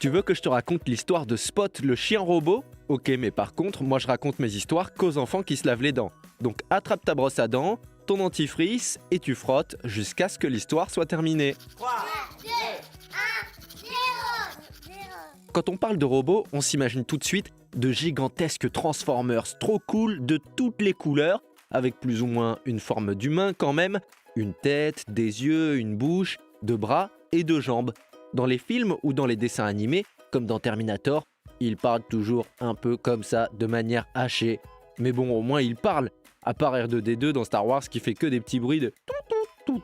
Tu veux que je te raconte l'histoire de Spot, le chien robot? Ok, mais par contre, moi je raconte mes histoires qu'aux enfants qui se lavent les dents. Donc attrape ta brosse à dents, ton dentifrice et tu frottes jusqu'à ce que l'histoire soit terminée. 3, 2, 1, 0. Quand on parle de robots, on s'imagine tout de suite de gigantesques Transformers trop cool de toutes les couleurs, avec plus ou moins une forme d'humain quand même, une tête, des yeux, une bouche, deux bras et deux jambes. Dans les films ou dans les dessins animés, comme dans Terminator, ils parlent toujours un peu comme ça, de manière hachée. Mais bon, au moins ils parlent, à part R2-D2 dans Star Wars qui fait que des petits bruits de tout.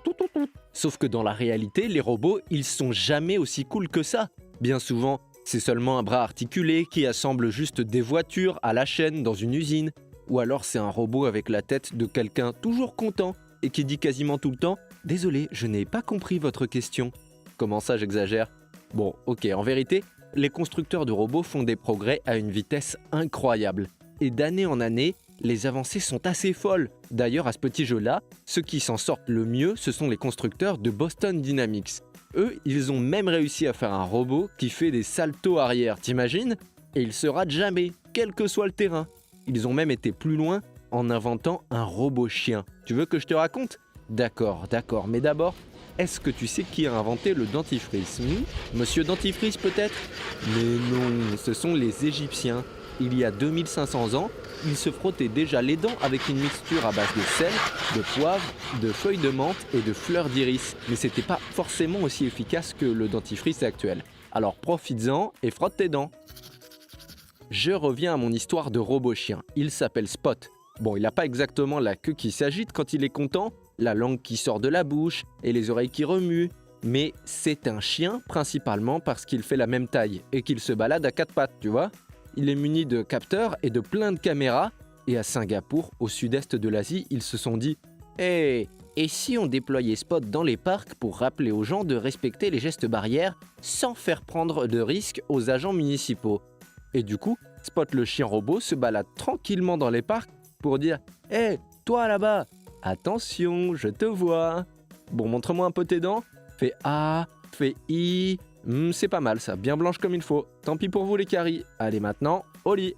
Sauf que dans la réalité, les robots, ils sont jamais aussi cool que ça. Bien souvent, c'est seulement un bras articulé qui assemble juste des voitures à la chaîne dans une usine. Ou alors c'est un robot avec la tête de quelqu'un toujours content et qui dit quasiment tout le temps « Désolé, je n'ai pas compris votre question ». Comment ça, j'exagère? Bon, ok, en vérité, les constructeurs de robots font des progrès à une vitesse incroyable. Et d'année en année, les avancées sont assez folles. D'ailleurs, à ce petit jeu-là, ceux qui s'en sortent le mieux, ce sont les constructeurs de Boston Dynamics. Eux, ils ont même réussi à faire un robot qui fait des saltos arrière, t'imagines? Et il se rate jamais, quel que soit le terrain. Ils ont même été plus loin en inventant un robot chien. Tu veux que je te raconte? D'accord, mais d'abord, est-ce que tu sais qui a inventé le dentifrice? Monsieur Dentifrice peut-être? Mais non, ce sont les Égyptiens. Il y a 2500 ans, ils se frottaient déjà les dents avec une mixture à base de sel, de poivre, de feuilles de menthe et de fleurs d'iris. Mais c'était pas forcément aussi efficace que le dentifrice actuel. Alors profites-en et frotte tes dents. Je reviens à mon histoire de robot chien. Il s'appelle Spot. Bon, il n'a pas exactement la queue qui s'agite quand il est content, la langue qui sort de la bouche et les oreilles qui remuent. Mais c'est un chien principalement parce qu'il fait la même taille et qu'il se balade à quatre pattes, tu vois. Il est muni de capteurs et de plein de caméras. Et à Singapour, au sud-est de l'Asie, ils se sont dit « Hey, et si on déployait Spot dans les parcs pour rappeler aux gens de respecter les gestes barrières sans faire prendre de risques aux agents municipaux ?» Et du coup, Spot le chien robot se balade tranquillement dans les parcs pour dire « Hey, toi là-bas, attention, je te vois. Bon, montre-moi un peu tes dents. Fais A, fais I. C'est pas mal ça, bien blanche comme il faut. Tant pis pour vous les caries. Allez maintenant, au lit. »